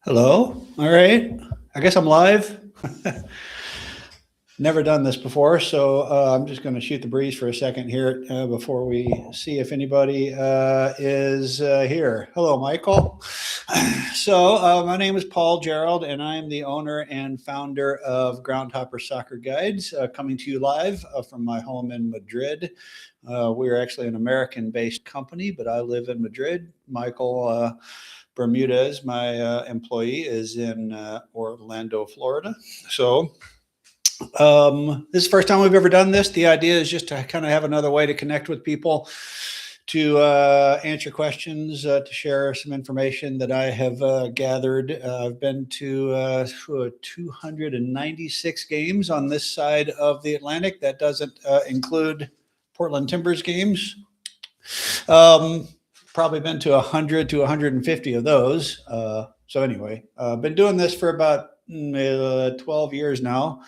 Hello. All right. I guess I'm live. Never done this before, so I'm just going to shoot the breeze for a second here before we see if anybody is here. Hello, Michael. So my name is Paul Gerald, and I'm the owner and founder of Groundhopper Soccer Guides, coming to you live from my home in Madrid. We're actually an American-based company, but I live in Madrid. Michael Bermudez, my employee, is in Orlando, Florida. So this is the first time we've ever done this. The idea is just to kind of have another way to connect with people, to answer questions, to share some information that I have gathered. I've been to 296 games on this side of the Atlantic. That doesn't include Portland Timbers games. Probably been to 100 to 150 of those. So anyway, been doing this for about 12 years now.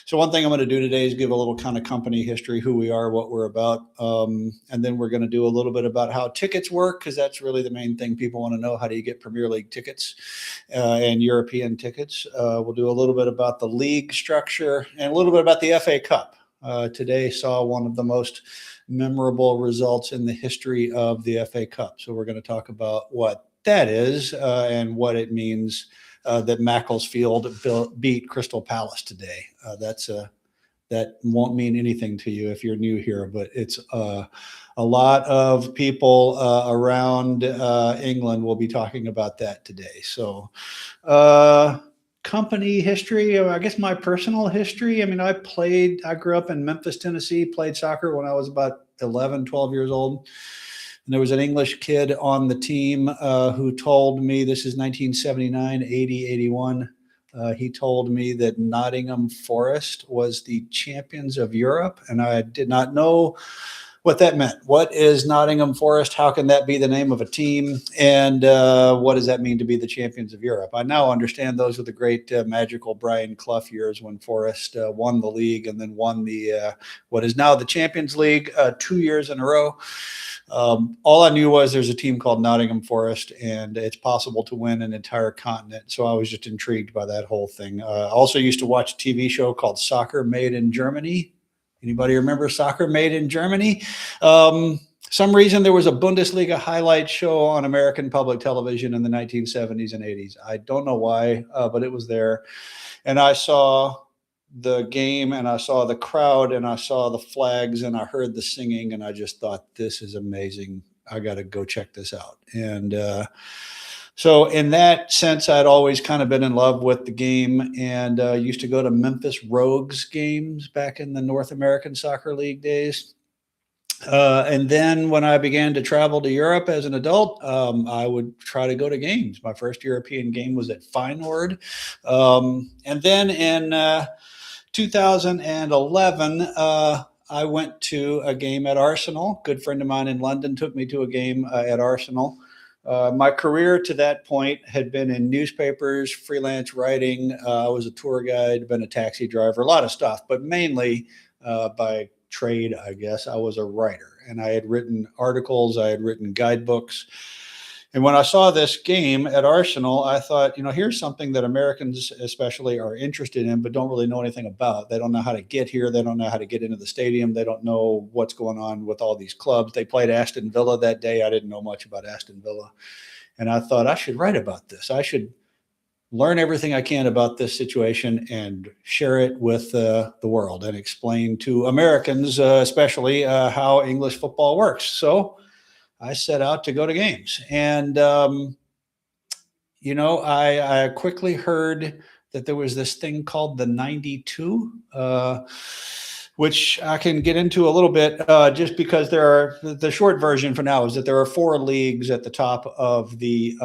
So one thing I'm going to do today is give a little kind of company history, who we are, what we're about. And then we're going to do a little bit about how tickets work, because that's really the main thing people want to know. How do you get Premier League tickets and European tickets? We'll do a little bit about the league structure and a little bit about the FA Cup. Today saw one of the most memorable results in the history of the FA Cup. So we're going to talk about what that is and what it means that Macclesfield beat Crystal Palace today. That won't mean anything to you if you're new here, but it's a lot of people around England will be talking about that today. So company history, I guess my personal history. I mean, I grew up in Memphis, Tennessee, played soccer when I was about 11, 12 years old. And there was an English kid on the team who told me, this is 1979, 80, 81. He told me that Nottingham Forest was the champions of Europe. And I did not know what that meant. What is Nottingham Forest? How can that be the name of a team? And what does that mean to be the champions of Europe? I now understand those are the great magical Brian Clough years when Forest won the league and then won the what is now the Champions League 2 years in a row. All I knew was there's a team called Nottingham Forest, and it's possible to win an entire continent. So I was just intrigued by that whole thing. I also used to watch a TV show called Soccer Made in Germany. Anybody remember Soccer Made in Germany? Some reason there was a Bundesliga highlight show on American public television in the 1970s and 80s. I don't know why, but it was there. And I saw the game, and I saw the crowd, and I saw the flags, and I heard the singing, and I just thought, this is amazing. I got to go check this out. And so in that sense, I'd always kind of been in love with the game, and used to go to Memphis Rogues games back in the North American Soccer League days. And then when I began to travel to Europe as an adult, I would try to go to games. My first European game was at Feyenoord. And then in 2011, I went to a game at Arsenal. A good friend of mine in London took me to a game at Arsenal. My career to that point had been in newspapers, freelance writing. I was a tour guide, been a taxi driver, a lot of stuff, but mainly by trade, I guess. I was a writer, and I had written articles, I had written guidebooks. And when I saw this game at Arsenal, I thought, here's something that Americans especially are interested in, but don't really know anything about. They don't know how to get here. They don't know how to get into the stadium. They don't know what's going on with all these clubs. They played Aston Villa that day. I didn't know much about Aston Villa. And I thought, I should write about this. I should learn everything I can about this situation and share it with the world and explain to Americans, especially, how English football works. So I set out to go to games. And, I quickly heard that there was this thing called the 92, which I can get into a little bit just because the short version for now is that there are 4 leagues at the top of the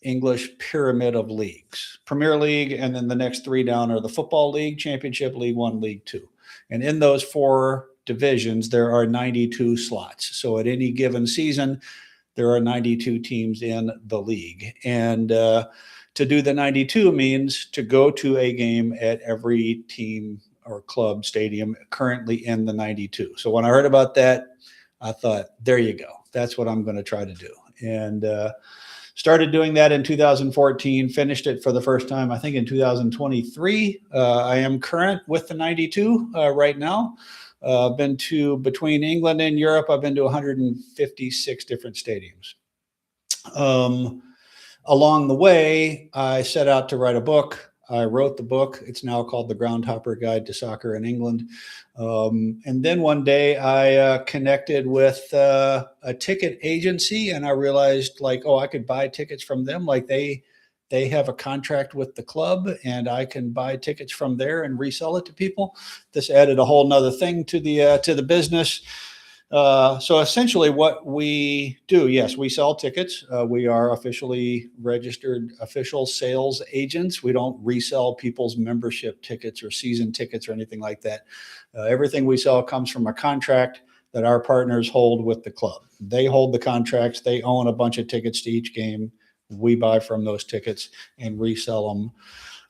English pyramid of leagues. Premier League, and then the next 3 down are the Football League, Championship, League One, League Two. And in those 4 divisions, there are 92 slots. So at any given season, there are 92 teams in the league. And to do the 92 means to go to a game at every team or club stadium currently in the 92. So when I heard about that, I thought, there you go. That's what I'm going to try to do. And Started doing that in 2014, finished it for the first time, I think, in 2023. I am current with the 92 right now. Been to, between England and Europe, I've been to 156 different stadiums. Along the way, I set out to write a book. I wrote the book. It's now called The Groundhopper Guide to Soccer in England. And then one day I connected with a ticket agency, and I realized, like, oh, I could buy tickets from them. Like they have a contract with the club, and I can buy tickets from there and resell it to people. This added a whole nother thing to the business. So essentially what we do, yes, we sell tickets. We are officially registered official sales agents. We don't resell people's membership tickets or season tickets or anything like that. Everything we sell comes from a contract that our partners hold with the club. They hold the contracts. They own a bunch of tickets to each game. We buy from those tickets and resell them.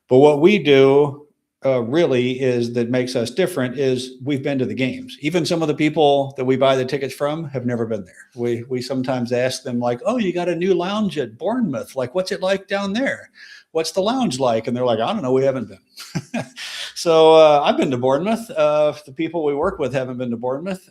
But what we do really is that makes us different is we've been to the games. Even some of the people that we buy the tickets from have never been there. We sometimes ask them, like, oh, you got a new lounge at Bournemouth. Like, what's it like down there? What's the lounge like? And they're like, I don't know. We haven't been. So I've been to Bournemouth. The people we work with haven't been to Bournemouth.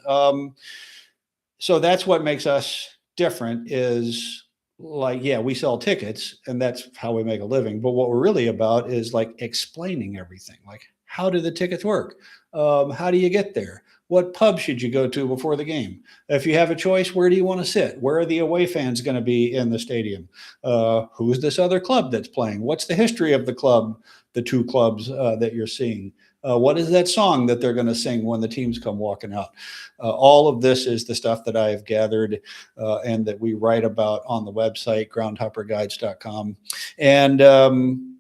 So that's what makes us different is, like, yeah, we sell tickets and that's how we make a living. But what we're really about is like explaining everything. Like, how do the tickets work? How do you get there? What pub should you go to before the game? If you have a choice, where do you want to sit? Where are the away fans going to be in the stadium? Who's this other club that's playing? What's the history of the club, the two clubs that you're seeing? What is that song that they're going to sing when the teams come walking out? All of this is the stuff that I've gathered and that we write about on the website, groundhopperguides.com. And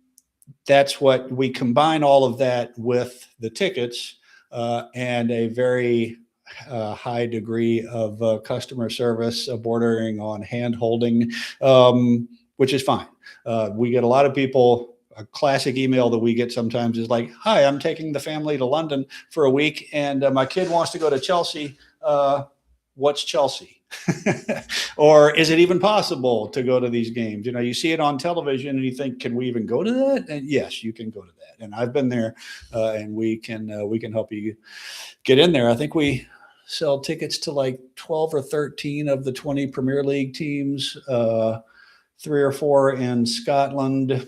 that's what we combine all of that with the tickets and a very high degree of customer service, bordering on hand holding, which is fine. We get a lot of people. A classic email that we get sometimes is like, hi, I'm taking the family to London for a week and my kid wants to go to Chelsea. What's Chelsea? Or is it even possible to go to these games? You know, you see it on television and you think, can we even go to that? And yes, you can go to that. And I've been there and we can help you get in there. I think we sell tickets to like 12 or 13 of the 20 Premier League teams, 3 or 4 in Scotland, a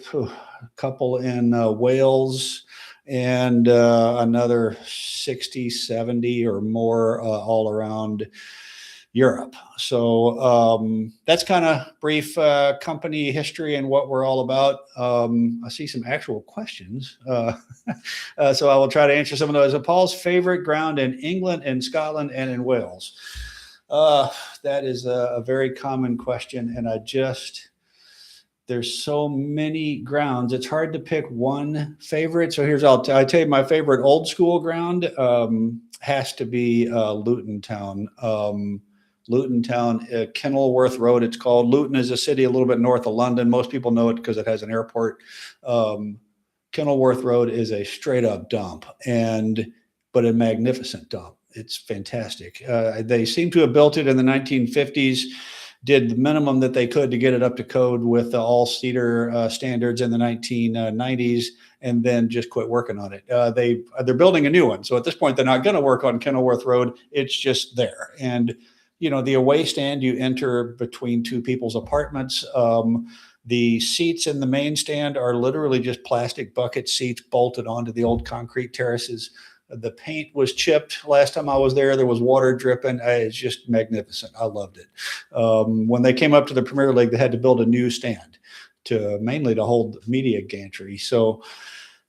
couple in Wales, and another 60, 70 or more all around Europe. So that's kind of brief company history and what we're all about. I see some actual questions. So I will try to answer some of those. Paul's favorite ground in England and Scotland and in Wales. That is a very common question. And there's so many grounds. It's hard to pick one favorite. So here's, I'll tell you my favorite old school ground has to be Luton Town. Luton Town, Kenilworth Road, it's called. Luton is a city a little bit north of London. Most people know it because it has an airport. Kenilworth Road is a straight up dump, but a magnificent dump. It's fantastic. They seem to have built it in the 1950s. Did the minimum that they could to get it up to code with all cedar standards in the 1990s, and then just quit working on it. They're building a new one. So at this point, they're not going to work on Kenilworth Road. It's just there. And, you know, the away stand, you enter between two people's apartments. The seats in the main stand are literally just plastic bucket seats bolted onto the old concrete terraces. The paint was chipped. Last time I was there, there was water dripping. It's just magnificent. I loved it. When they came up to the Premier League, they had to build a new stand mainly to hold media gantry. So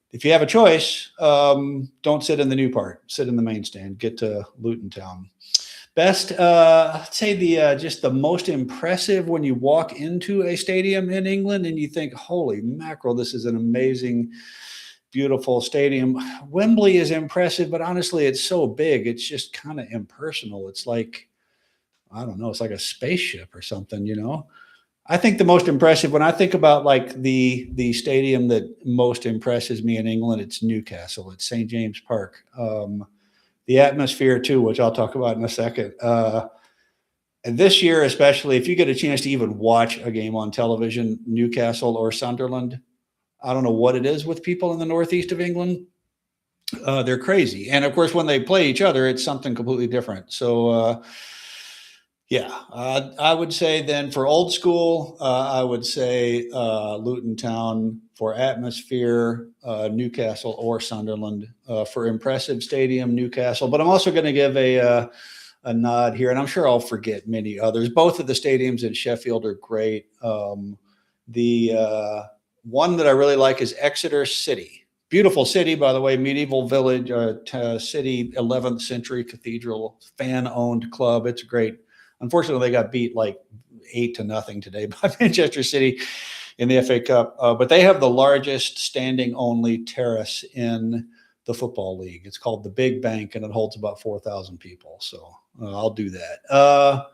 if you have a choice, don't sit in the new part. Sit in the main stand. Get to Luton Town. Best, I'd say just the most impressive when you walk into a stadium in England and you think, holy mackerel, this is an amazing, beautiful stadium. Wembley is impressive, but honestly, it's so big. It's just kind of impersonal. It's like, I don't know, it's like a spaceship or something, you know? I think the most impressive, when I think about like the stadium that most impresses me in England, it's Newcastle. It's St. James Park. The atmosphere too, which I'll talk about in a second. And this year, especially, if you get a chance to even watch a game on television, Newcastle or Sunderland, I don't know what it is with people in the northeast of England. They're crazy. And of course, when they play each other, it's something completely different. So, I would say then for old school, I would say Luton Town. For atmosphere, Newcastle or Sunderland. For impressive stadium, Newcastle. But I'm also going to give a nod here, and I'm sure I'll forget many others. Both of the stadiums in Sheffield are great. The one that I really like is Exeter City. Beautiful city, by the way, medieval village, city, 11th century cathedral, fan-owned club. It's great. Unfortunately, they got beat like 8-0 today by Manchester City in the FA Cup. But they have the largest standing-only terrace in the Football League. It's called the Big Bank, and it holds about 4,000 people. So I'll do that.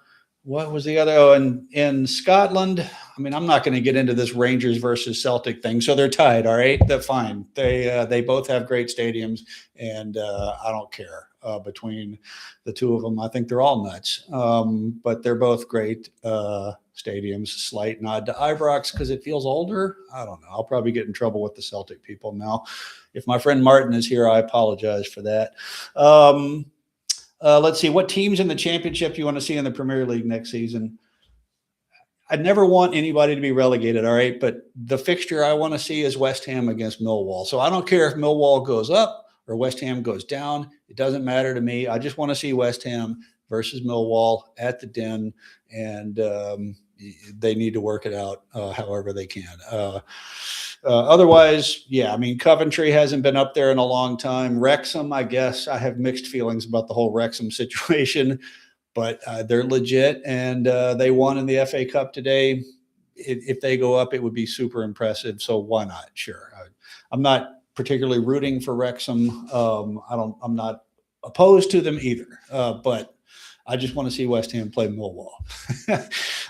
What was the other? Oh, in Scotland, I mean, I'm not going to get into this Rangers versus Celtic thing. So they're tied. All right. They're fine. They both have great stadiums, and I don't care between the two of them. I think they're all nuts. But they're both great stadiums. Slight nod to Ibrox because it feels older. I don't know. I'll probably get in trouble with the Celtic people now. If my friend Martin is here, I apologize for that. Let's see, what teams in the championship you want to see in the Premier League next season? I'd never want anybody to be relegated, all right? But the fixture I want to see is West Ham against Millwall. So I don't care if Millwall goes up or West Ham goes down. It doesn't matter to me. I just want to see West Ham versus Millwall at the Den, and they need to work it out however they can. Otherwise, yeah, I mean, Coventry hasn't been up there in a long time. Wrexham, I guess I have mixed feelings about the whole Wrexham situation, but they're legit, and they won in the FA Cup today. If they go up, it would be super impressive. So why not? Sure. I'm not particularly rooting for Wrexham. I'm not opposed to them either, but I just want to see West Ham play Millwall.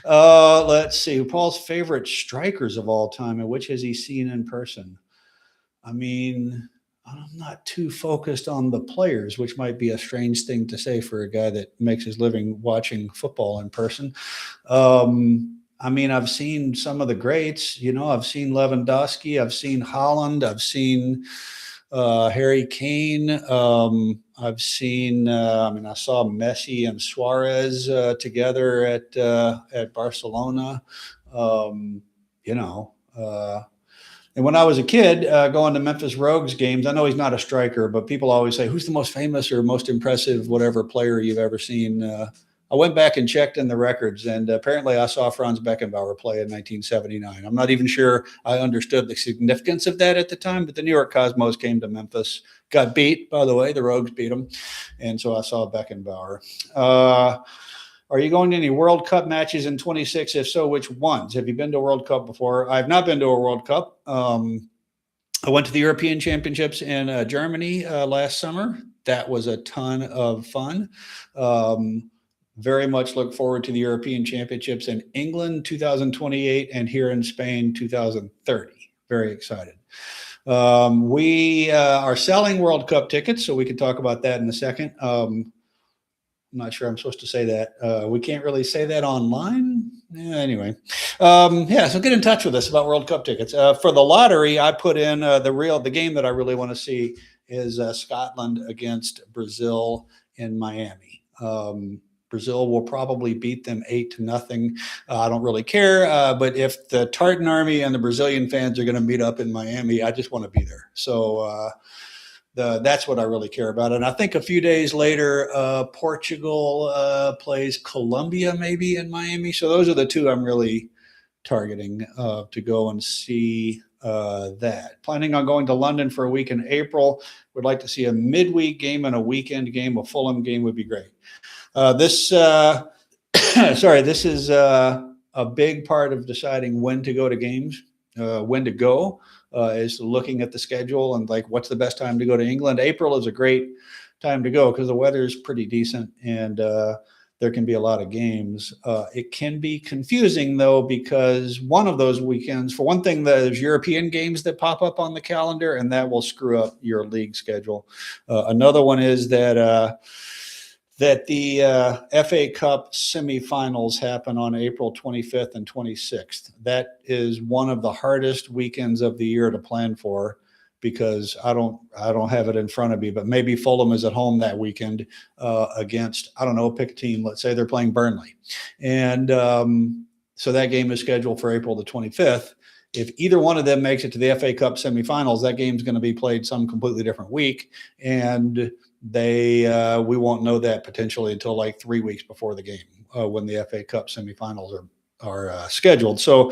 Let's see. Paul's favorite strikers of all time, and which has he seen in person? I mean, I'm not too focused on the players, which might be a strange thing to say for a guy that makes his living watching football in person. I mean, I've seen some of the greats. I've seen Lewandowski. I've seen Haaland. I've seen Harry Kane. I've seen. I saw Messi and Suarez together at Barcelona. And when I was a kid, going to Memphis Rogues games, I know he's not a striker, but people always say, "Who's the most famous or most impressive whatever player you've ever seen?" I went back and checked in the records, and apparently I saw Franz Beckenbauer play in 1979. I'm not even sure I understood the significance of that at the time, but the New York Cosmos came to Memphis, got beat, by the way. The Rogues beat them, and so I saw Beckenbauer. Are you going to any World Cup matches in 26? If so, which ones? Have you been to a World Cup before? I've not been to a World Cup. I went to the European Championships in Germany last summer. That was a ton of fun. Very much look forward to the European Championships in England 2028 and here in Spain 2030. Very excited. We are selling World Cup tickets, so we can talk about that in a second. I'm not sure I'm supposed to say that. We can't really say that online. Anyway. So get in touch with us about World Cup tickets. For the lottery, I put in the game that I really want to see is Scotland against Brazil in Miami. Brazil will probably beat them 8-0. I don't really care. But if the Tartan Army and the Brazilian fans are going to meet up in Miami, I just want to be there. So that's what I really care about. And I think a few days later, Portugal plays Colombia maybe in Miami. So those are the two I'm really targeting to go and see that. Planning on going to London for a week in April. Would like to see a midweek game and a weekend game. A Fulham game would be great. This is a big part of deciding when to go to games, when to go is looking at the schedule and like what's the best time to go to England. April is a great time to go because the weather is pretty decent and there can be a lot of games. It can be confusing though, because one of those weekends, for one thing, there's European games that pop up on the calendar and that will screw up your league schedule. Another one is that that the FA Cup semifinals happen on April 25th and 26th. That is one of the hardest weekends of the year to plan for, because I don't have it in front of me, but maybe Fulham is at home that weekend against, I don't know, pick a team. Let's say they're playing Burnley. And so that game is scheduled for April the 25th. If either one of them makes it to the FA Cup semifinals, that game's going to be played some completely different week. And we won't know that potentially until like 3 weeks before the game when the FA Cup semifinals are scheduled. So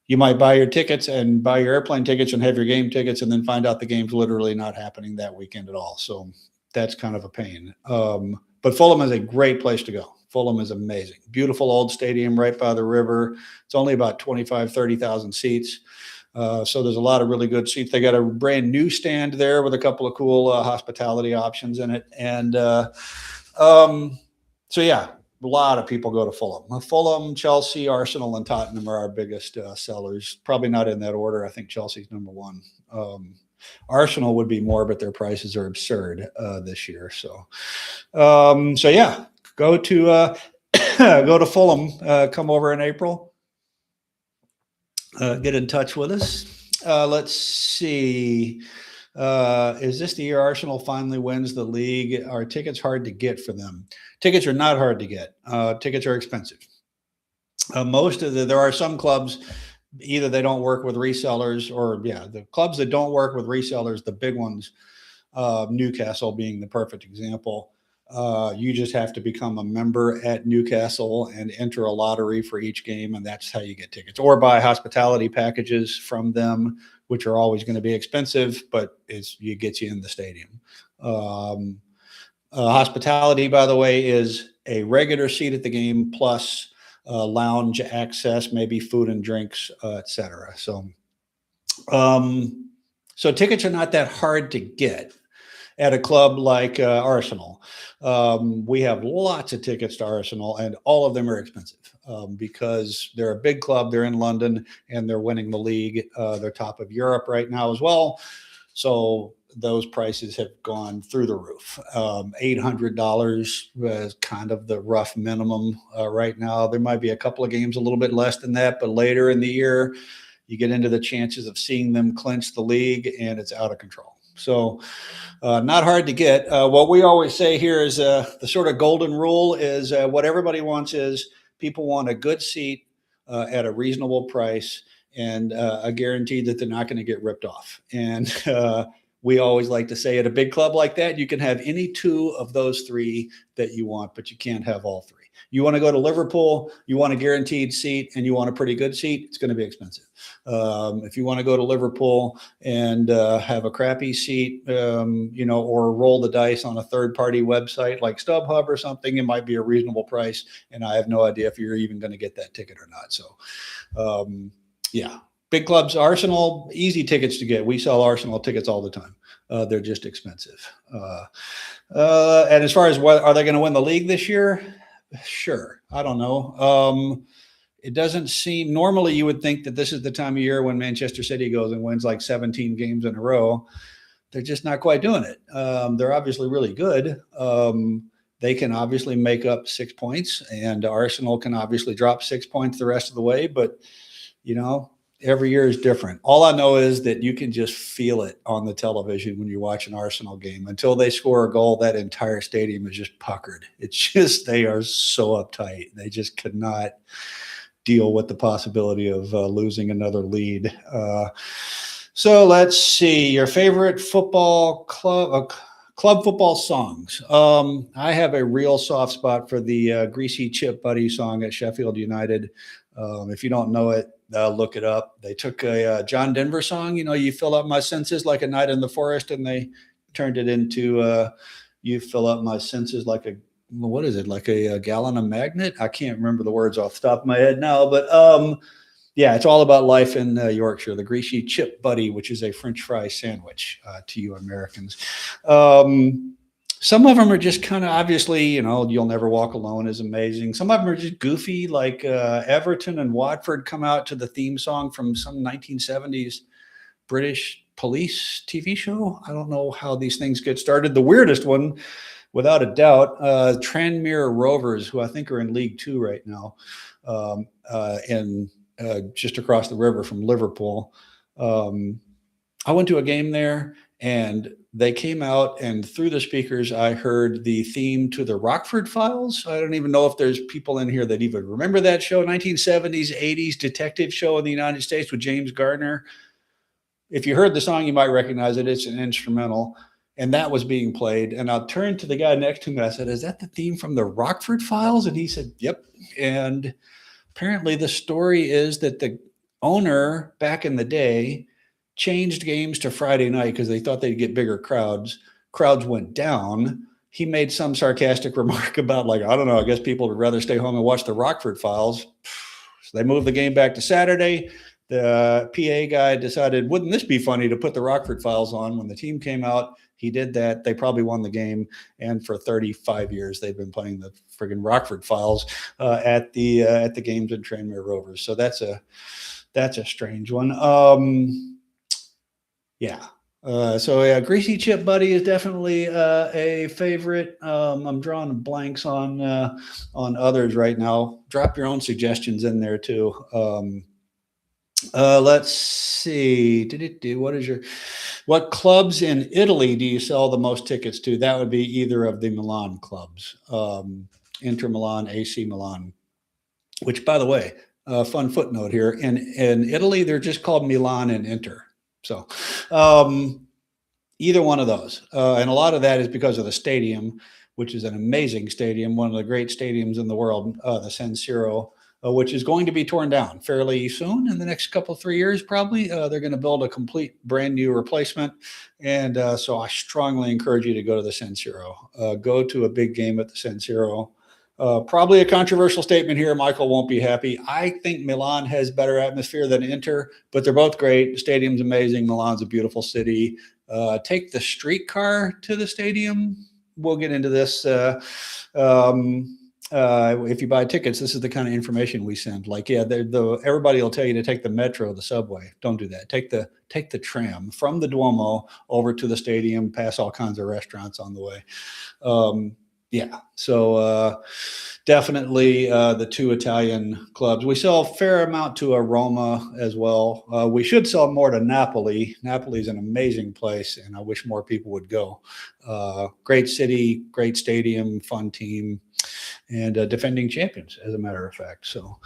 you might buy your tickets and buy your airplane tickets and have your game tickets, and then find out the game's literally not happening that weekend at all. So that's kind of a pain. But Fulham is a great place to go. Fulham is amazing. Beautiful old stadium right by the river. It's only about 30,000 seats. So there's a lot of really good seats. They got a brand new stand there with a couple of cool hospitality options in it. And so, yeah, a lot of people go to Fulham. Fulham, Chelsea, Arsenal, and Tottenham are our biggest sellers. Probably not in that order. I think Chelsea's number one. Arsenal would be more, but their prices are absurd this year. So yeah, go to Fulham. Come over in April. Get in touch with us. Let's see. Is this the year Arsenal finally wins the league? Are tickets hard to get for them? Tickets are not hard to get. Tickets are expensive. There are some clubs, either they don't work with resellers, or the clubs that don't work with resellers, the big ones, Newcastle being the perfect example. You just have to become a member at Newcastle and enter a lottery for each game, and that's how you get tickets, or buy hospitality packages from them, which are always going to be expensive, but it gets you in the stadium. Hospitality, by the way, is a regular seat at the game plus lounge access, maybe food and drinks, etc. So tickets are not that hard to get at a club like Arsenal. We have lots of tickets to Arsenal, and all of them are expensive because they're a big club. They're in London, and they're winning the league. They're top of Europe right now as well. So those prices have gone through the roof. $800 is kind of the rough minimum right now. There might be a couple of games a little bit less than that, but later in the year, you get into the chances of seeing them clinch the league, and it's out of control. So not hard to get. What we always say here is the sort of golden rule is what everybody wants is people want a good seat at a reasonable price, and a guarantee that they're not going to get ripped off. And we always like to say at a big club like that, you can have any two of those three that you want, but you can't have all three. You want to go to Liverpool, you want a guaranteed seat, and you want a pretty good seat, it's going to be expensive. If you want to go to Liverpool and have a crappy seat, or roll the dice on a third-party website like StubHub or something, it might be a reasonable price, and I have no idea if you're even going to get that ticket or not. So, yeah. Big clubs, Arsenal, easy tickets to get. We sell Arsenal tickets all the time. They're just expensive. And as far as are they going to win the league this year? Sure. I don't know. It doesn't seem, normally you would think that this is the time of year when Manchester City goes and wins like 17 games in a row. They're just not quite doing it. They're obviously really good. They can obviously make up 6 points, and Arsenal can obviously drop 6 points the rest of the way. But, every year is different. All I know is that you can just feel it on the television when you watch an Arsenal game. Until they score a goal, that entire stadium is just puckered. It's just, they are so uptight. They just could not deal with the possibility of losing another lead. So let's see, your favorite football club football songs. I have a real soft spot for the Greasy Chip Buddy song at Sheffield United. If you don't know it, look it up. They took a John Denver song, you fill up my senses like a night in the forest, and they turned it into you fill up my senses like a gallon of magnet. I can't remember the words off the top of my head now, but yeah, it's all about life in Yorkshire. The Greasy Chip Buddy, which is a French fry sandwich to you Americans. Some of them are just kind of, obviously, You'll Never Walk Alone is amazing. Some of them are just goofy, like Everton and Watford come out to the theme song from some 1970s British police TV show. I don't know how these things get started. The weirdest one without a doubt. Tranmere Rovers, who I think are in League Two right now, in just across the river from Liverpool. I went to a game there, and they came out, and through the speakers, I heard the theme to the Rockford Files. I don't even know if there's people in here that even remember that show, 1970s, 80s detective show in the United States with James Gardner. If you heard the song, you might recognize it. It's an instrumental, and that was being played. And I turned to the guy next to me, and I said, "Is that the theme from the Rockford Files?" And he said, "Yep." And apparently the story is that the owner back in the day changed games to Friday night because they thought they'd get bigger crowds. Crowds went down. He made some sarcastic remark about, like, I don't know, I guess people would rather stay home and watch the Rockford Files. So they moved the game back to Saturday. The PA guy decided, wouldn't this be funny to put the Rockford Files on? When the team came out, he did that. They probably won the game. And for 35 years, they've been playing the friggin' Rockford Files at the games in Tranmere Rovers. So that's a strange one. Yeah. Greasy Chip Buddy is definitely a favorite. I'm drawing blanks on others right now. Drop your own suggestions in there too. Let's see. What clubs in Italy do you sell the most tickets to? That would be either of the Milan clubs, Inter Milan, AC Milan. Which, by the way, fun footnote here: in Italy, they're just called Milan and Inter. So, either one of those, and a lot of that is because of the stadium, which is an amazing stadium, one of the great stadiums in the world, the San Siro. Which is going to be torn down fairly soon in the next 3 years, probably. They're going to build a complete brand new replacement. And so I strongly encourage you to go to the San Siro. Go to a big game at the San Siro. Probably a controversial statement here. Michael won't be happy. I think Milan has better atmosphere than Inter, but they're both great. The stadium's amazing. Milan's a beautiful city. Take the streetcar to the stadium. We'll get into this. If you buy tickets, this is the kind of information we send. Like, yeah, everybody will tell you to take the metro, the subway. Don't do that. Take the tram from the Duomo over to the stadium, past all kinds of restaurants on the way. So definitely the two Italian clubs. We sell a fair amount to Roma as well. We should sell more to Napoli. Napoli is an amazing place, and I wish more people would go. Great city, great stadium, fun team. And defending champions, as a matter of fact. So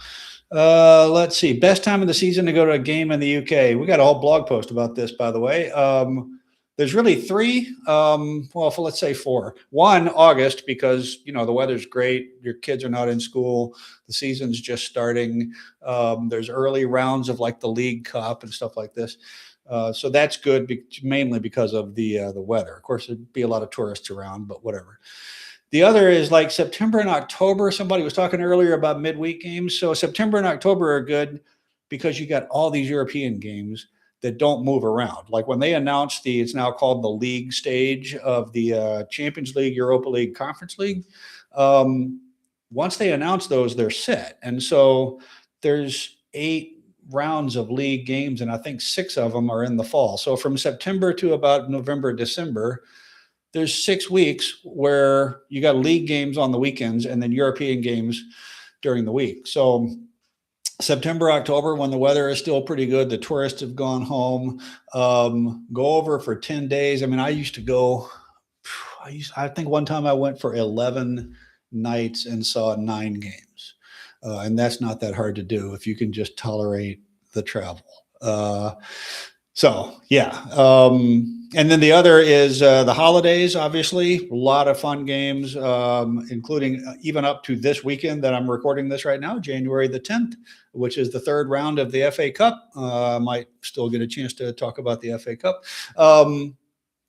let's see. Best time of the season to go to a game in the UK. We got a whole blog post about this, by the way. There's really three. Let's say four. One, August, because, the weather's great. Your kids are not in school. The season's just starting. There's early rounds of like the League Cup and stuff like this. So that's good, mainly because of the weather. Of course, there'd be a lot of tourists around, but whatever. The other is like September and October. Somebody was talking earlier about midweek games. So September and October are good because you got all these European games that don't move around. Like when they announced it's now called the league stage of the Champions League, Europa League, Conference League. Once they announce those, they're set. And so there's 8 rounds of league games, and I think 6 of them are in the fall. So from September to about November, December, there's 6 weeks where you got league games on the weekends and then European games during the week. So September, October, when the weather is still pretty good, the tourists have gone home, go over for 10 days. I mean, I used to go, I think one time I went for 11 nights and saw 9 games. And that's not that hard to do if you can just tolerate the travel. And then the other is the holidays, obviously. A lot of fun games, including even up to this weekend that I'm recording this right now, January the 10th, which is the 3rd round of the FA Cup. I might still get a chance to talk about the FA Cup.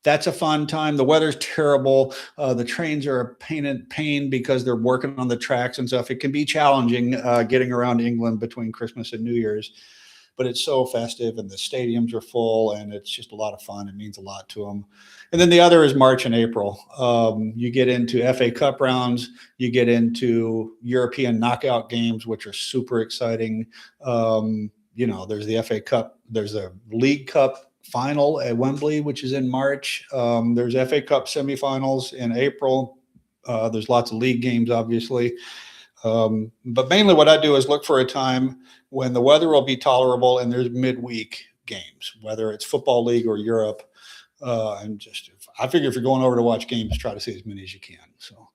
That's a fun time. The weather's terrible. The trains are a pain because they're working on the tracks and stuff. It can be challenging getting around England between Christmas and New Year's. But it's so festive and the stadiums are full and it's just a lot of fun. It means a lot to them. And then the other is March and April. You get into FA Cup rounds, you get into European knockout games, which are super exciting. There's the FA Cup, there's a League Cup final at Wembley, which is in March. There's FA Cup semifinals in April. There's lots of league games, obviously. But mainly what I do is look for a time when the weather will be tolerable and there's midweek games, whether it's football league or Europe. And just, I figure if you're going over to watch games, try to see as many as you can. So,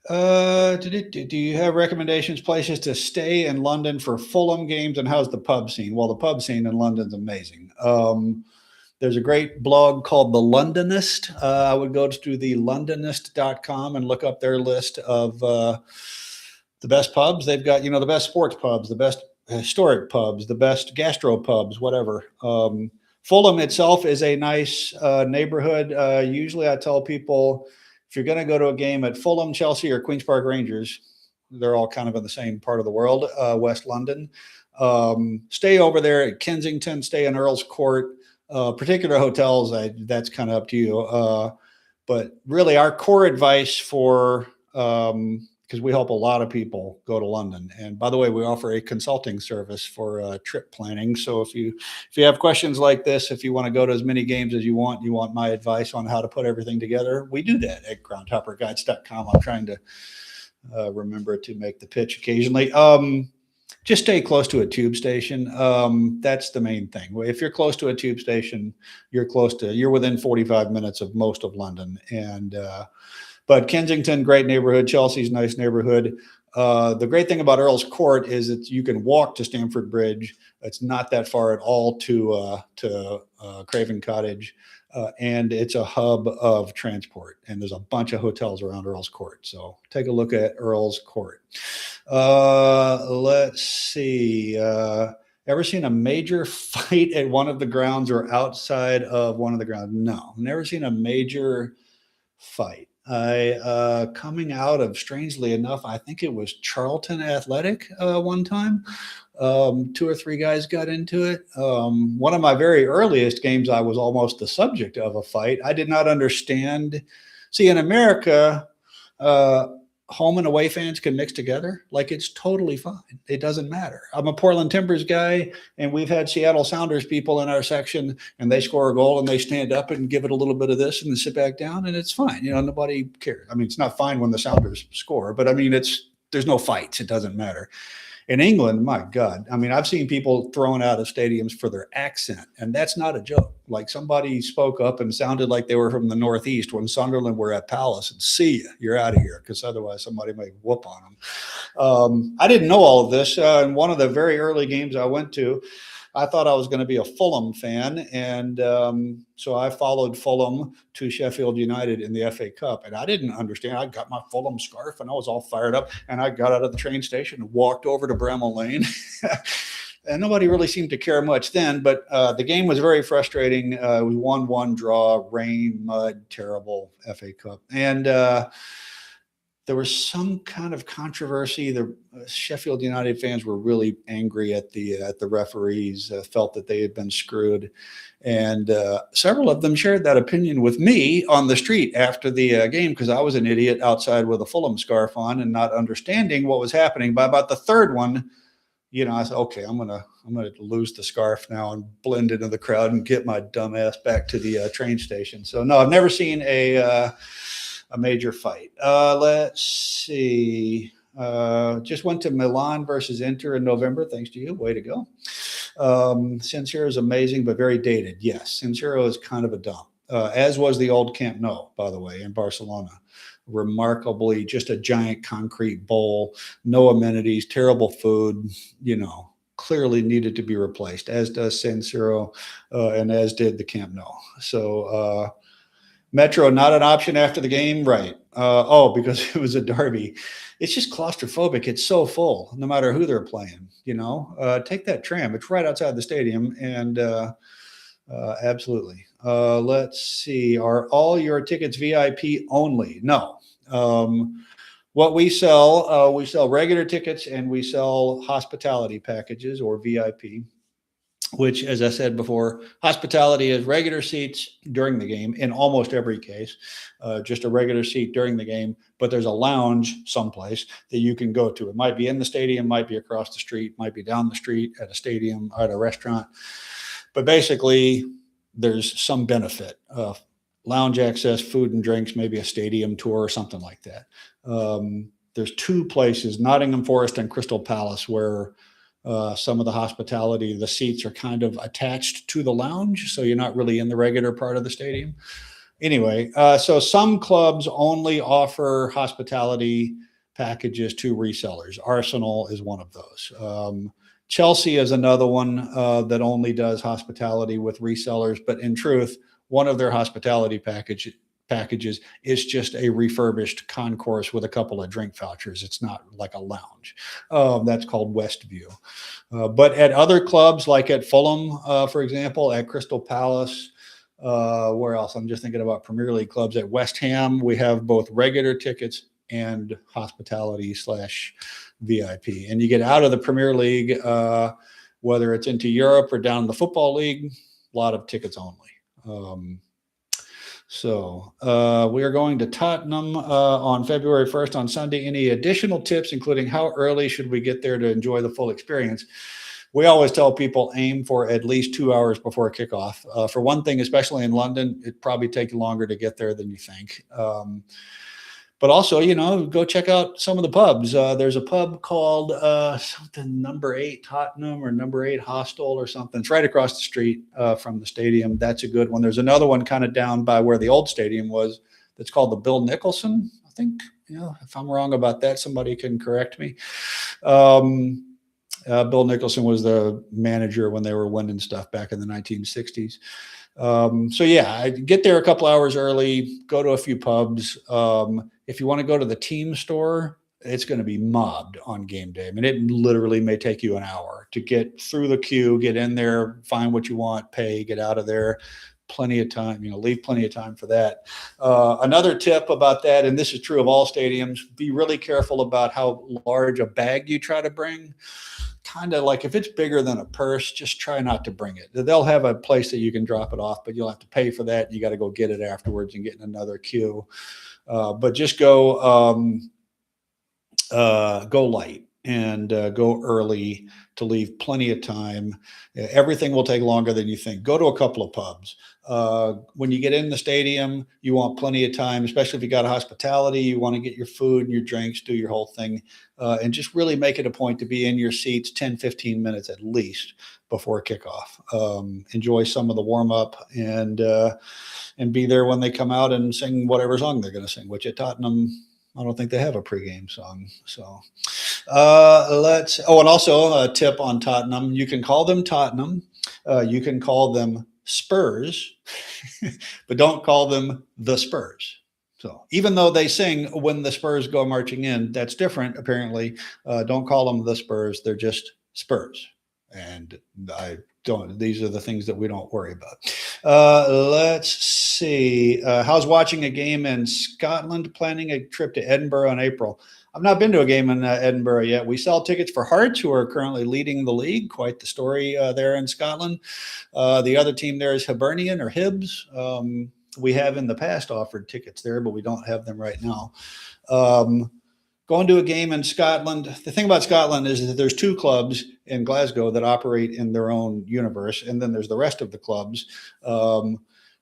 do you have recommendations, places to stay in London for Fulham games, and how's the pub scene? Well, the pub scene in London's amazing. There's a great blog called The Londonist. I would go to the londonist.com and look up their list of the best pubs. They've got, the best sports pubs, the best historic pubs, the best gastro pubs, whatever. Fulham itself is a nice neighborhood. Usually I tell people, if you're going to go to a game at Fulham, Chelsea, or Queen's Park Rangers, they're all kind of in the same part of the world, West London. Stay over there at Kensington, stay in Earl's Court. Particular hotels, that's kind of up to you. But really our core advice for, because we help a lot of people go to London. And by the way, we offer a consulting service for trip planning. So if you have questions like this, if you want to go to as many games as you want my advice on how to put everything together, we do that at groundhopperguides.com. I'm trying to remember to make the pitch occasionally. Just stay close to a tube station. That's the main thing. If you're close to a tube station, you're within 45 minutes of most of London. And, but Kensington, great neighborhood. Chelsea's nice neighborhood. The great thing about Earl's Court is that you can walk to Stamford Bridge. It's not that far at all to Craven Cottage. And it's a hub of transport. And there's a bunch of hotels around Earl's Court. So take a look at Earl's Court. Let's see. Ever seen a major fight at one of the grounds or outside of one of the grounds? No, never seen a major fight. Coming out of, strangely enough, I think it was Charlton Athletic one time. 2 or 3 guys got into it. One of my very earliest games, I was almost the subject of a fight. I did not understand. See, in America, home and away fans can mix together. Like, it's totally fine. It doesn't matter. I'm a Portland Timbers guy, and we've had Seattle Sounders people in our section, and they score a goal and they stand up and give it a little bit of this and then sit back down, and it's fine. Nobody cares. I mean, it's not fine when the Sounders score, but I mean, there's no fights. It doesn't matter. In England, my God, I mean, I've seen people thrown out of stadiums for their accent, and that's not a joke. Like, somebody spoke up and sounded like they were from the Northeast when Sunderland were at Palace, and see you, you're out of here, because otherwise somebody might whoop on them. I didn't know all of this. In one of the very early games I went to, I thought I was going to be a Fulham fan, and so I followed Fulham to Sheffield United in the FA Cup, and I didn't understand. I got my Fulham scarf, and I was all fired up, and I got out of the train station and walked over to Bramall Lane, and nobody really seemed to care much then, but the game was very frustrating. It was 1-1 draw, rain, mud, terrible FA Cup, and there was some kind of controversy. The Sheffield United fans were really angry at the referees, felt that they had been screwed. And several of them shared that opinion with me on the street after the game, because I was an idiot outside with a Fulham scarf on and not understanding what was happening. By about the third one, I said, okay, I'm gonna lose the scarf now and blend into the crowd and get my dumb ass back to the train station. So no, I've never seen a major fight. Let's see. Just went to Milan versus Inter in November. Thanks to you. Way to go. San Siro is amazing, but very dated. Yes, San Siro is kind of a dump, as was the old Camp Nou, by the way, in Barcelona. Remarkably, just a giant concrete bowl, no amenities, terrible food, clearly needed to be replaced, as does San Siro, and as did the Camp Nou. So, Metro, not an option after the game, right? Because it was a derby. It's just claustrophobic. It's so full, no matter who they're playing. Take that tram. It's right outside the stadium, and absolutely. Let's see. Are all your tickets VIP only? No. What we sell regular tickets, and we sell hospitality packages, or VIP. Which, as I said before, hospitality is regular seats during the game in almost every case, just a regular seat during the game, but there's a lounge someplace that you can go to. It might be in the stadium, might be across the street, might be down the street at a stadium, at a restaurant. But basically, there's some benefit lounge access, food and drinks, maybe a stadium tour or something like that. There's two places, Nottingham Forest and Crystal Palace, where some of the hospitality, the seats are kind of attached to the lounge, so you're not really in the regular part of the stadium. Anyway, so some clubs only offer hospitality packages to resellers. Arsenal is one of those. Chelsea is another one that only does hospitality with resellers, but in truth, one of their hospitality packages is just a refurbished concourse with a couple of drink vouchers. It's not like a lounge. That's called Westview. But at other clubs, like at Fulham, for example, at Crystal Palace, where else? I'm just thinking about Premier League clubs. At West Ham, we have both regular tickets and hospitality / VIP. And you get out of the Premier League, whether it's into Europe or down the Football League, a lot of tickets only. So we are going to Tottenham on February 1st on Sunday. Any additional tips, including how early should we get there to enjoy the full experience? We always tell people aim for at least 2 hours before kickoff. For one thing, especially in London, it probably takes longer to get there than you think. But also, go check out some of the pubs. There's a pub called something Number 8 Tottenham or Number 8 Hostel or something. It's right across the street from the stadium. That's a good one. There's another one kind of down by where the old stadium was that's called the Bill Nicholson. I think, if I'm wrong about that, somebody can correct me. Bill Nicholson was the manager when they were winning stuff back in the 1960s. So yeah, get there a couple hours early, go to a few pubs. If you want to go to the team store, it's going to be mobbed on game day. I mean, it literally may take you an hour to get through the queue, get in there, find what you want, pay, get out of there. Plenty of time, leave plenty of time for that. Another tip about that, and this is true of all stadiums, be really careful about how large a bag you try to bring. Kind of like if it's bigger than a purse, just try not to bring it. They'll have a place that you can drop it off, but you'll have to pay for that. You got to go get it afterwards and get in another queue. But just go light and go early to leave plenty of time. Everything will take longer than you think. Go to a couple of pubs. When you get in the stadium, you want plenty of time, especially if you got hospitality. You want to get your food and your drinks, do your whole thing, and just really make it a point to be in your seats 10, 15 minutes at least before kickoff. Enjoy some of the warm up and be there when they come out and sing whatever song they're going to sing, which at Tottenham, I don't think they have a pregame song. So and also a tip on Tottenham. You can call them Tottenham. You can call them Spurs, but don't call them the Spurs. So even though they sing when the Spurs go marching in, that's different, apparently. Don't call them the Spurs. They're just Spurs. And these are the things that we don't worry about. Let's see. How's watching a game in Scotland? Planning a trip to Edinburgh in April. I've not been to a game in Edinburgh yet. We sell tickets for Hearts, who are currently leading the league. Quite the story there in Scotland. The other team there is Hibernian or Hibs. We have in the past offered tickets there, but we don't have them right now. Going to a game in Scotland. The thing about Scotland is that there's two clubs in Glasgow that operate in their own universe. And then there's the rest of the clubs,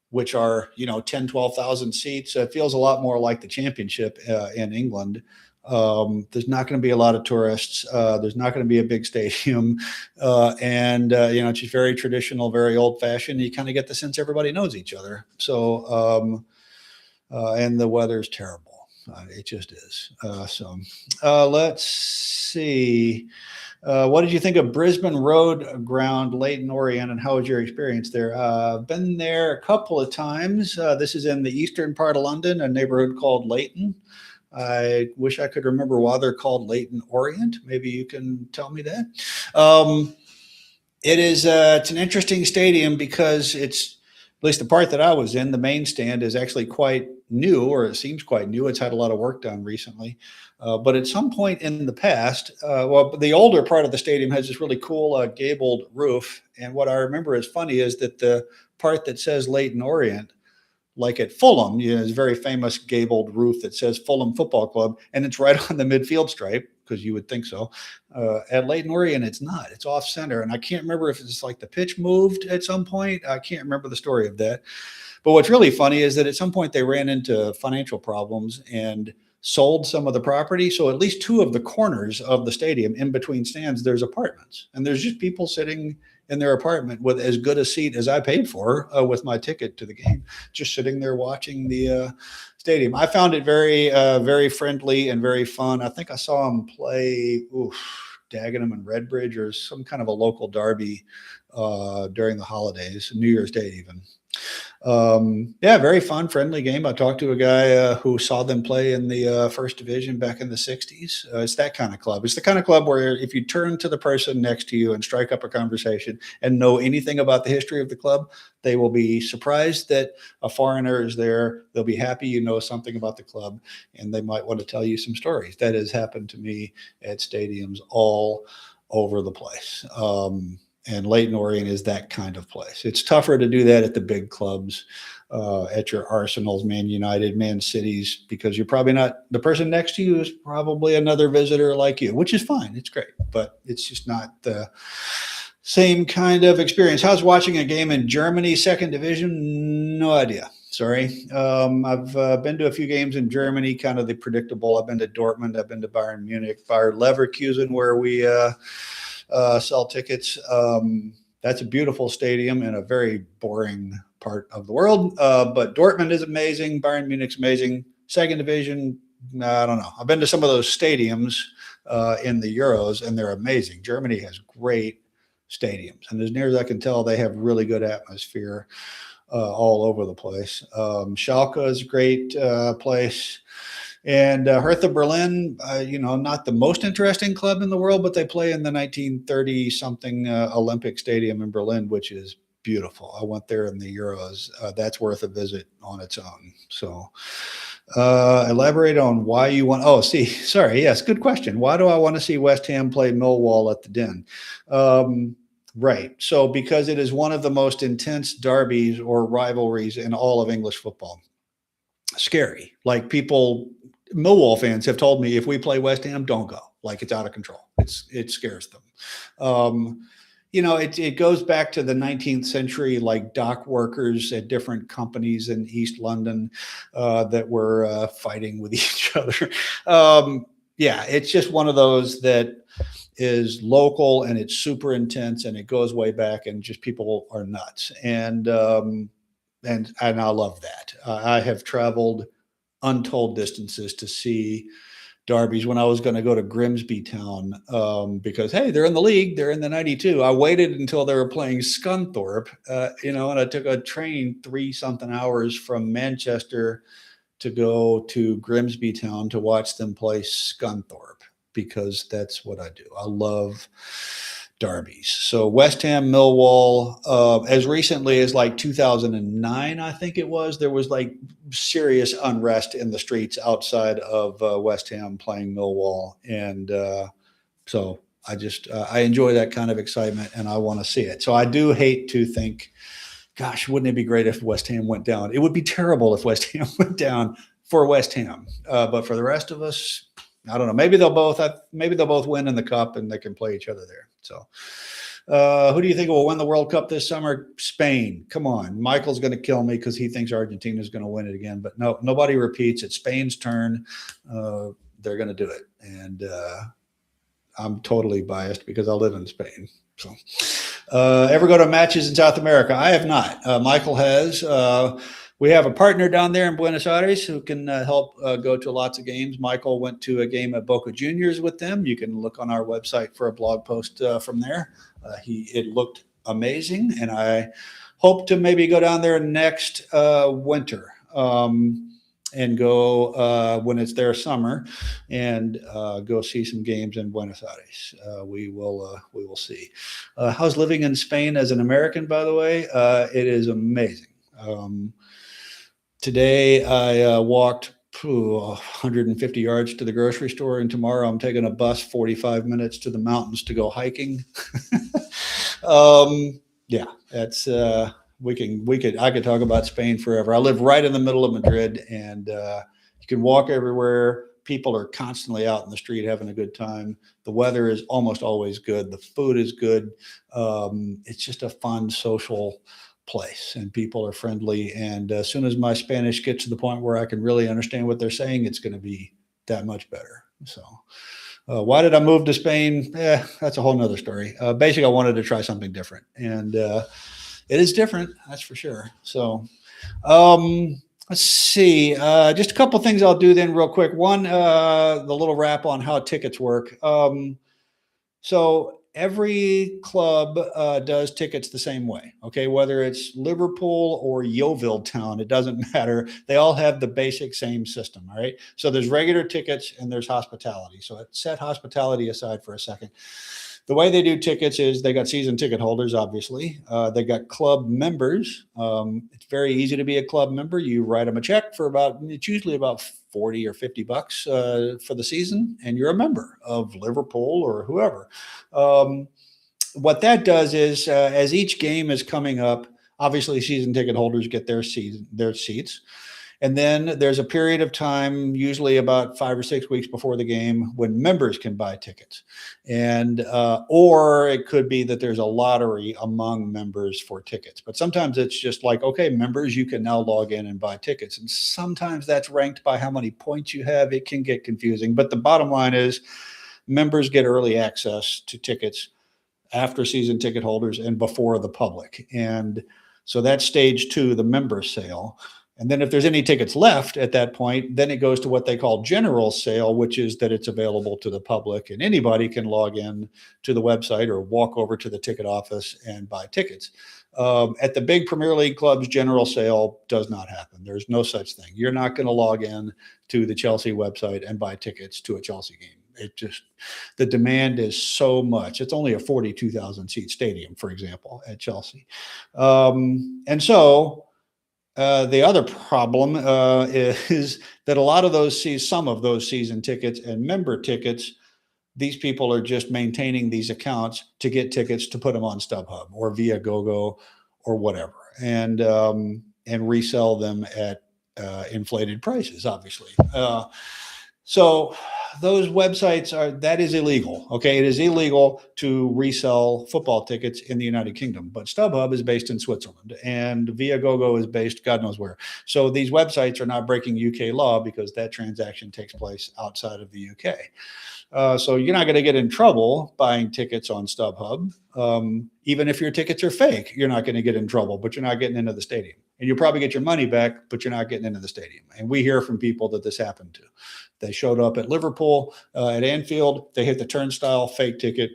which are, 10, 12,000 seats. It feels a lot more like the Championship in England. There's not going to be a lot of tourists. There's not going to be a big stadium. It's just very traditional, very old fashioned. You kind of get the sense everybody knows each other. So, and the weather's terrible. It just is. Let's see. What did you think of Brisbane Road Ground, Leyton Orient, and how was your experience there? Been there a couple of times. This is in the eastern part of London, a neighborhood called Leyton. I wish I could remember why they're called Leyton Orient. Maybe you can tell me that. It's an interesting stadium because it's, at least the part that I was in, the main stand is actually quite new, or it seems quite new. It's had a lot of work done recently. But at some point in the past, the older part of the stadium has this really cool gabled roof. And what I remember is funny is that the part that says Leyton Orient like at Fulham, there's a very famous gabled roof that says Fulham Football Club, and it's right on the midfield stripe because you would think so. At Leyton Orient, it's not. It's off center, and I can't remember if it's like the pitch moved at some point. I can't remember the story of that. But what's really funny is that at some point they ran into financial problems and sold some of the property. So at least two of the corners of the stadium, in between stands, there's apartments, and there's just people sitting in their apartment with as good a seat as I paid for with my ticket to the game, just sitting there watching the stadium. I found it very friendly and very fun. I think I saw them play Dagenham and Redbridge, or some kind of a local derby during the holidays, New Year's Day even. Very fun, friendly game. I talked to a guy who saw them play in the first division back in the 60s. It's that kind of club. It's the kind of club where if you turn to the person next to you and strike up a conversation and know anything about the history of the club, they will be surprised that a foreigner is there. They'll be happy you know something about the club, and they might want to tell you some stories. That has happened to me at stadiums all over the place. And Leyton Orient is that kind of place. It's tougher to do that at the big clubs, at your Arsenals, Man United, Man Cities, because you're probably not, the person next to you is probably another visitor like you, which is fine. It's great, but it's just not the same kind of experience. How's watching a game in Germany, second division? No idea. Sorry. I've been to a few games in Germany, kind of the predictable. I've been to Dortmund. I've been to Bayern Munich, Bayer Leverkusen, where we sell tickets. That's a beautiful stadium in a very boring part of the world. But Dortmund is amazing. Bayern Munich's amazing. Second division, I don't know. I've been to some of those stadiums in the Euros, and they're amazing. Germany has great stadiums. And as near as I can tell, they have really good atmosphere all over the place. Schalke is a great place. And Hertha Berlin, not the most interesting club in the world, but they play in the 1930-something Olympic Stadium in Berlin, which is beautiful. I went there in the Euros. That's worth a visit on its own. So elaborate on why you want – yes, good question. Why do I want to see West Ham play Millwall at the Den? Right. So because it is one of the most intense derbies or rivalries in all of English football. Scary. Like Millwall fans have told me, if we play West Ham, don't go. Like, it's out of control. It scares them. It goes back to the 19th century, like dock workers at different companies in East London that were fighting with each other. It's just one of those that is local, and it's super intense, and it goes way back, and just people are nuts. And I love that. I have traveled untold distances to see derbies. When I was going to go to Grimsby Town, because, hey, they're in the league, they're in the 92. I waited until they were playing Scunthorpe, and I took a train 3-something hours from Manchester to go to Grimsby Town to watch them play Scunthorpe, because that's what I do. I love derbies. So West Ham, Millwall, as recently as like 2009, I think it was, there was like serious unrest in the streets outside of West Ham playing Millwall. And so I enjoy that kind of excitement, and I want to see it. So I do hate to think, gosh, wouldn't it be great if West Ham went down? It would be terrible if West Ham went down for West Ham. But for the rest of us, I don't know. Maybe they'll both win in the cup, and they can play each other there. So who do you think will win the World Cup this summer? Spain. Come on. Michael's going to kill me because he thinks Argentina is going to win it again. But no, nobody repeats. It's Spain's turn. They're going to do it. And I'm totally biased because I live in Spain. So ever go to matches in South America? I have not. Michael has. We have a partner down there in Buenos Aires who can help go to lots of games. Michael went to a game at Boca Juniors with them. You can look on our website for a blog post from there. It looked amazing, and I hope to maybe go down there next winter and go when it's their summer, and go see some games in Buenos Aires. We will see. How's living in Spain as an American, by the way? It is amazing. Today I walked 150 yards to the grocery store, and tomorrow I'm taking a bus 45 minutes to the mountains to go hiking. That's I could talk about Spain forever. I live right in the middle of Madrid, and you can walk everywhere. People are constantly out in the street having a good time. The weather is almost always good. The food is good. It's just a fun social place, and people are friendly. And as soon as my Spanish gets to the point where I can really understand what they're saying, it's going to be that much better. So, why did I move to Spain? That's a whole nother story. Basically, I wanted to try something different, and it is different, that's for sure. So, let's see. Just a couple things I'll do then, real quick. One, the little wrap on how tickets work. So every club does tickets the same way. Okay, whether it's Liverpool or Yeovil Town, it doesn't matter. They all have the basic same system. All right. So there's regular tickets and there's hospitality. So set hospitality aside for a second. The way they do tickets is they got season ticket holders, obviously. They got club members. It's very easy to be a club member. You write them a check for it's usually about 40 or 50 bucks for the season, and you're a member of Liverpool or whoever. What that does is, as each game is coming up, obviously season ticket holders get their seats. And then there's a period of time, usually about 5 or 6 weeks before the game, when members can buy tickets. And or it could be that there's a lottery among members for tickets. But sometimes it's just like, okay, members, you can now log in and buy tickets. And sometimes that's ranked by how many points you have. It can get confusing. But the bottom line is members get early access to tickets after season ticket holders and before the public. And so that's stage 2, the member sale. And then if there's any tickets left at that point, then it goes to what they call general sale, which is that it's available to the public and anybody can log in to the website or walk over to the ticket office and buy tickets. At the big Premier League clubs, general sale does not happen. There's no such thing. You're not going to log in to the Chelsea website and buy tickets to a Chelsea game. The demand is so much. It's only a 42,000 seat stadium, for example, at Chelsea. And so the other problem is that a lot of some of those season tickets and member tickets, these people are just maintaining these accounts to get tickets to put them on StubHub or Viagogo or whatever, and resell them at inflated prices, obviously. So those websites that is illegal. Okay. It is illegal to resell football tickets in the United Kingdom, but StubHub is based in Switzerland and Viagogo is based God knows where. So these websites are not breaking UK law because that transaction takes place outside of the UK. So you're not going to get in trouble buying tickets on StubHub. Even if your tickets are fake, you're not going to get in trouble, but you're not getting into the stadium. And you'll probably get your money back, but you're not getting into the stadium. And we hear from people that this happened to. They showed up at Liverpool, at Anfield. They hit the turnstile, fake ticket,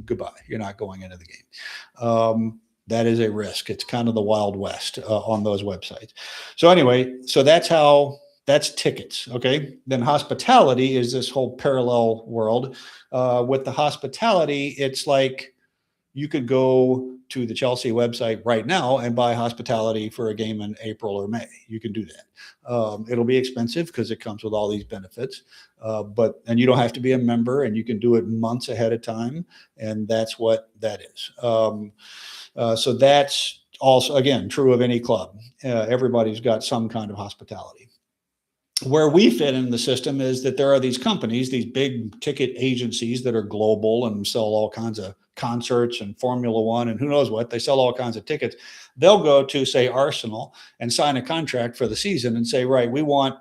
goodbye. You're not going into the game. That is a risk. It's kind of the Wild West on those websites. So anyway, that's tickets. Okay. Then hospitality is this whole parallel world. With the hospitality, it's like you could go to the Chelsea website right now and buy hospitality for a game in April or May. You can do that. It'll be expensive because it comes with all these benefits, and you don't have to be a member, and you can do it months ahead of time. And that's what that is. So that's also, again, true of any club. Everybody's got some kind of hospitality. Where we fit in the system is that there are these companies, these big ticket agencies that are global and sell all kinds of concerts and Formula One and who knows what. They sell all kinds of tickets. They'll go to, say, Arsenal and sign a contract for the season and say, right, we want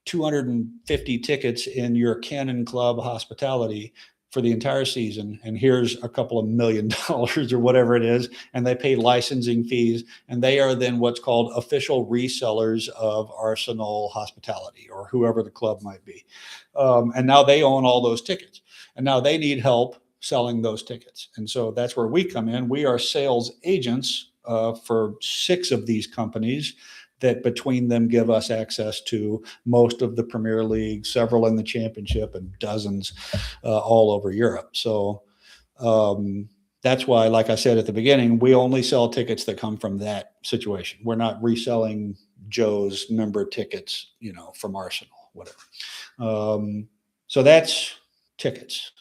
250 tickets in your Cannon Club hospitality for the entire season, and here's a couple of $1 million or whatever it is, and they pay licensing fees, and they are then what's called official resellers of Arsenal hospitality or whoever the club might be. And now they own all those tickets, and now they need help selling those tickets. And so that's where we come in. We are sales agents for 6 of these companies that between them give us access to most of the Premier League, several in the Championship, and dozens all over Europe. So that's why, like I said at the beginning, we only sell tickets that come from that situation. We're not reselling Joe's member tickets, from Arsenal, whatever. So that's tickets.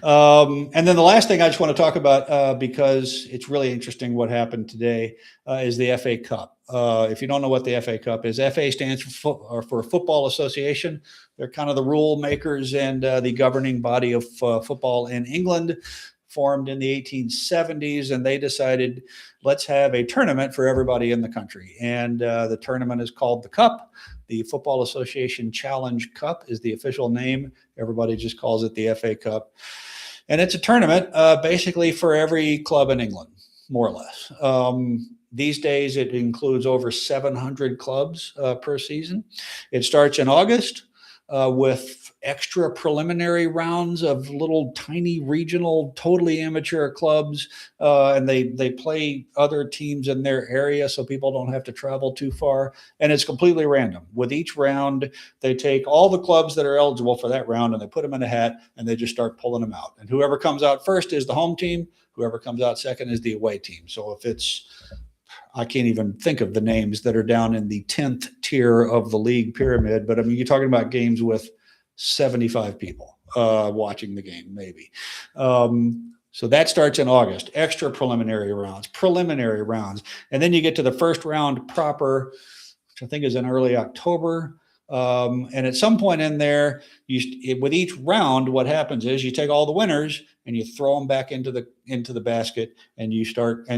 And then the last thing I just want to talk about, because it's really interesting what happened today, is the FA Cup. If you don't know what the FA Cup is, FA stands for Football Association. They're kind of the rule makers and the governing body of football in England, formed in the 1870s, and they decided, let's have a tournament for everybody in the country. And the tournament is called the Cup. The Football Association Challenge Cup is the official name. Everybody just calls it the FA Cup. And it's a tournament basically for every club in England, more or less. These days, it includes over 700 clubs per season. It starts in August with extra preliminary rounds of little tiny regional, totally amateur clubs. And they play other teams in their area so people don't have to travel too far. And it's completely random. With each round, they take all the clubs that are eligible for that round and they put them in a hat and they just start pulling them out. And whoever comes out first is the home team. Whoever comes out second is the away team. So if it's, I can't even think of the names that are down in the 10th tier of the league pyramid, but I mean, you're talking about games with 75 people watching the game, maybe. So that starts in August, extra preliminary rounds. And then you get to the first round proper, which I think is in early October. And at some point in there, with each round, what happens is you take all the winners and you throw them back into the basket, and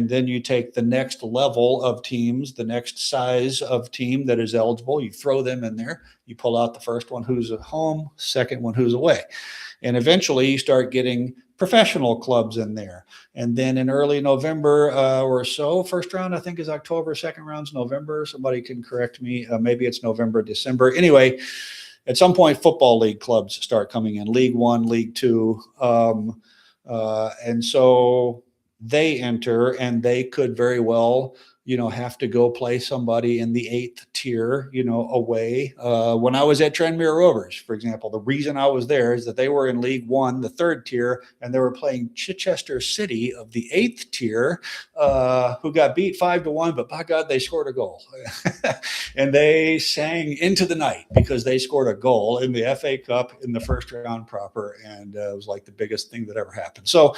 then you take the next level of teams, the next size of team that is eligible. You throw them in there. You pull out the first one who's at home, second one who's away, and eventually you start getting professional clubs in there. And then in early November or so, first round I think is October, second round's November. Somebody can correct me. Maybe it's November, December. Anyway, at some point, football league clubs start coming in, League One, League Two. And so they enter, and they could very well, have to go play somebody in the 8th tier, away. When I was at Tranmere Rovers, for example, the reason I was there is that they were in League One, the 3rd tier, and they were playing Chichester City of the 8th tier, who got beat 5-1, but by God, they scored a goal. And they sang into the night because they scored a goal in the FA Cup in the first round proper, and it was like the biggest thing that ever happened. So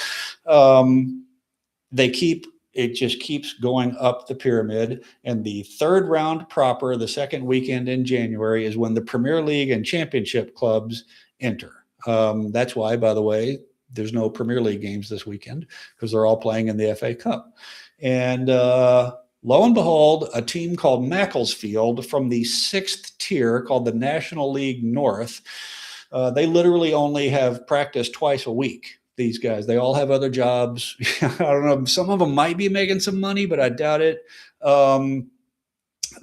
it just keeps going up the pyramid. And the 3rd round proper, the second weekend in January, is when the Premier League and Championship clubs enter. That's why, by the way, there's no Premier League games this weekend, because they're all playing in the FA Cup. And lo and behold, a team called Macclesfield from the 6th tier, called the National League North, they literally only have practice twice a week. These guys, they all have other jobs. I don't know. Some of them might be making some money, but I doubt it.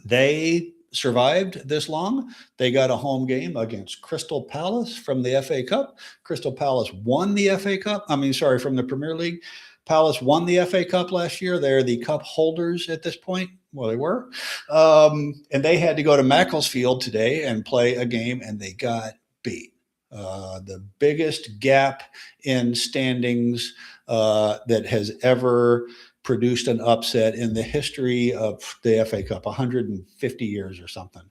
They survived this long. They got a home game against Crystal Palace from the FA Cup. Crystal Palace won the FA Cup. From the Premier League. Palace won the FA Cup last year. They're the cup holders at this point. Well, they were. And they had to go to Macclesfield today and play a game, and they got beat. The biggest gap in standings that has ever produced an upset in the history of the FA Cup, 150 years or something.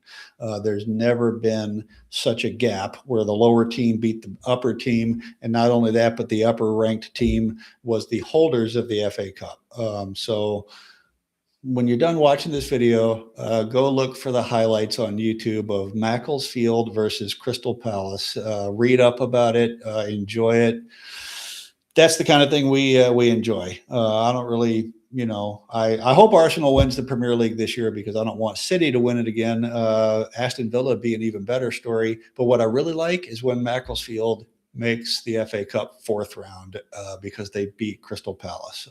There's never been such a gap where the lower team beat the upper team. And not only that, but the upper ranked team was the holders of the FA Cup. So when you're done watching this video, go look for the highlights on YouTube of Macclesfield versus Crystal Palace. Read up about it, enjoy it. That's the kind of thing we enjoy. I don't really, I hope Arsenal wins the Premier League this year, because I don't want City to win it again. Aston Villa would be an even better story. But what I really like is when Macclesfield makes the FA Cup 4th round because they beat Crystal Palace,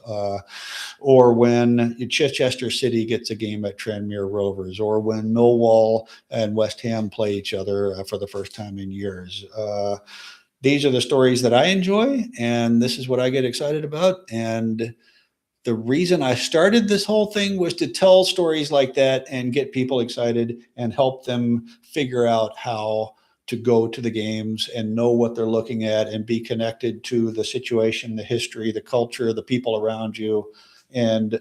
or when Chichester City gets a game at Tranmere Rovers, or when Millwall and West Ham play each other for the first time in years. These are the stories that I enjoy, and this is what I get excited about. And the reason I started this whole thing was to tell stories like that and get people excited and help them figure out how to go to the games and know what they're looking at and be connected to the situation, the history, the culture, the people around you, and,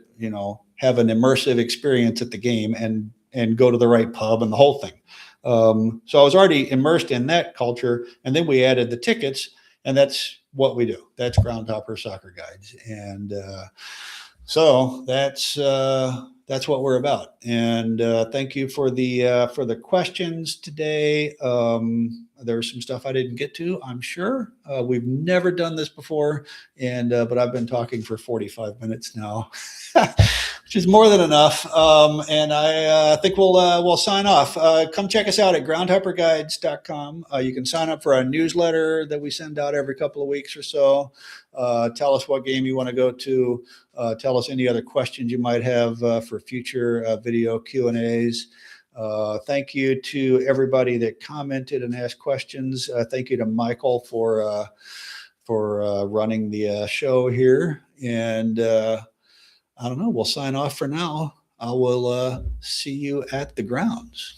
have an immersive experience at the game and go to the right pub and the whole thing. So I was already immersed in that culture, and then we added the tickets, and that's what we do. That's Groundhopper Soccer Guides, and so that's what we're about. And thank you for the questions today. There's some stuff I didn't get to, I'm sure. We've never done this before, and but I've been talking for 45 minutes now, which is more than enough. And I think we'll sign off. Come check us out at groundhopperguides.com. You can sign up for our newsletter that we send out every couple of weeks or so. Tell us what game you want to go to. Tell us any other questions you might have for future video Q&As. Thank you to everybody that commented and asked questions. Thank you to Michael for running the show here. And I don't know, we'll sign off for now. I will see you at the grounds.